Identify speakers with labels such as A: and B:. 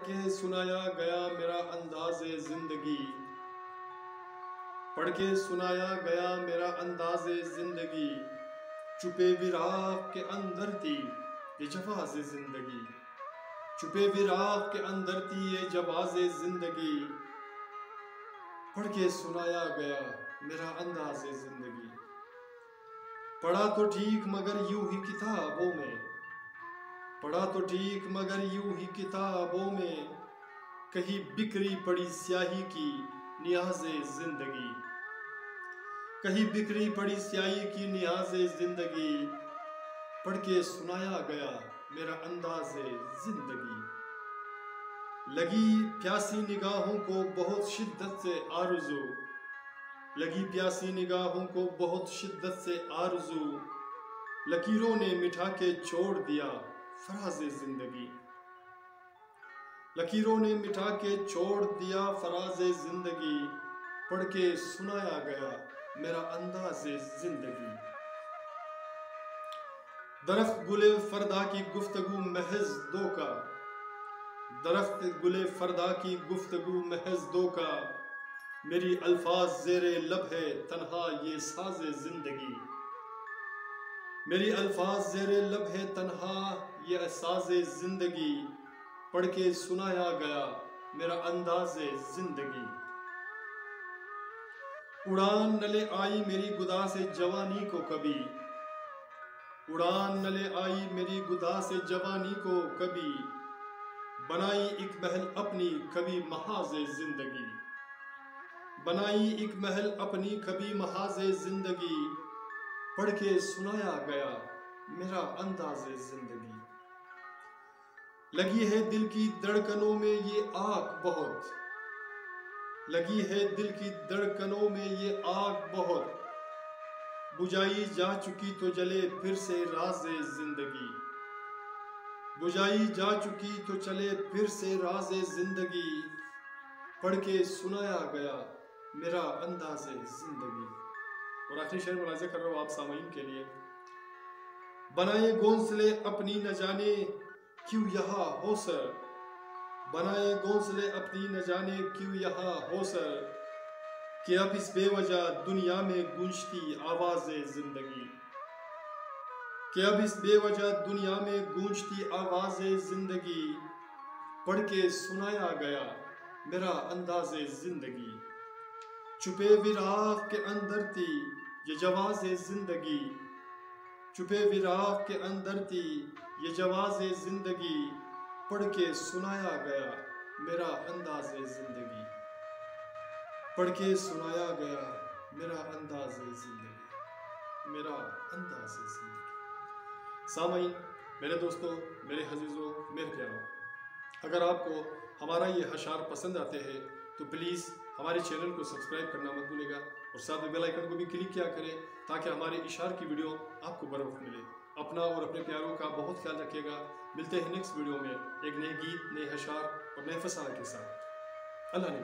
A: के सुनाया गया मेरा अंदाज़े ज़िंदगी, पढ़ के सुनाया गया मेरा अंदाज़े ज़िंदगी। चुपे विराग के अंदर थी ये जवाज़े ज़िंदगी, चुपे विराग के अंदर थी ये जवाज़े ज़िंदगी। पढ़ के सुनाया गया मेरा अंदाज़े ज़िंदगी। पढ़ा तो ठीक मगर यूं ही किताबों में, पढ़ा तो ठीक मगर यूं ही किताबों में, कहीं बिखरी पड़ी स्याही की नियाज़े ज़िंदगी, कहीं बिखरी पड़ी स्याही की नियाज़े ज़िंदगी। पढ़ के सुनाया गया मेरा अंदाज़े ज़िंदगी। लगी प्यासी निगाहों को बहुत शिद्दत से आरज़ू, लगी प्यासी निगाहों को बहुत शिद्दत से आरज़ू। लकीरों ने मिठा के छोड़ दिया फराज़े ज़िंदगी, लकीरों ने मिठा के छोड़ दिया फराज़े ज़िंदगी। पढ़ के सुनाया गया मेरा अंदाज़े ज़िंदगी। दरख्त गुले फरदा की गुफ्तगू महज दो का, दरख्त गुले फरदा की गुफ्तगू महज दो का। मेरी अल्फाज ज़ेरे लब है तन्हा ये साज़े ज़िंदगी, मेरी अल्फाज ज़ेरे लब है तन्हा ये साज़े ज़िंदगी। पढ़ के सुनाया गया मेरा अंदाज़े ज़िंदगी। उड़ान न ले आई मेरी गुदा से जवानी को कभी, उड़ान न ले आई मेरी गुदा से जवानी को कभी। बनाई एक महल अपनी कभी महाज़े ज़िंदगी, बनाई एक महल अपनी कभी महाज़े ज़िंदगी। पढ़ के सुनाया गया मेरा अंदाज़े ज़िंदगी। लगी है दिल की धड़कनों में ये आग बहुत, लगी है दिल की धड़कनों में ये आग बहुत। बुझाई जा चुकी तो जले फिर से राज़े ज़िंदगी, बुझाई जा चुकी तो चले फिर से राज़े ज़िंदगी। पढ़ के सुनाया गया मेरा अंदाज़े ज़िंदगी। और आखिरी शेर मुलाज़ा कर रहा हूँ आप सामाईन के लिए। बनाए घोंसले अपनी न जाने क्यों यहाँ हो सर, बनाए घोंसले अपनी न जाने क्यों यहाँ हो सर। कि अब इस बेवजह दुनिया में गूंजती आवाज़े ज़िंदगी, कि अब इस बेवजह दुनिया में गूंजती आवाज़े ज़िंदगी। पढ़ के सुनाया गया मेरा अंदाज़े ज़िंदगी। चुपे विराग के अंदर थी ये जवाज़े ज़िंदगी, चुपे विराग के अंदर थी ये जवाज़े ज़िंदगी। पढ़ के सुनाया गया मेरा अंदाज़े ज़िंदगी, पढ़ के सुनाया गया मेरा अंदाज़े ज़िंदगी, मेरा अंदाज़े ज़िंदगी। सामाईन, मेरे दोस्तों, मेरे अज़ीज़ों, मेरे प्यारों, अगर आपको हमारा ये अशार पसंद आते हैं तो प्लीज़ हमारे चैनल को सब्सक्राइब करना मत भूलिएगा और साथ में बेल आइकन को भी क्लिक किया करें ताकि हमारे इशार की वीडियो आपको बर वक्त मिले। अपना और अपने प्यारों का बहुत ख्याल रखिएगा। मिलते हैं नेक्स्ट वीडियो में एक नए गीत, नए अशार और नए फसाना के साथ। अल्लाह ने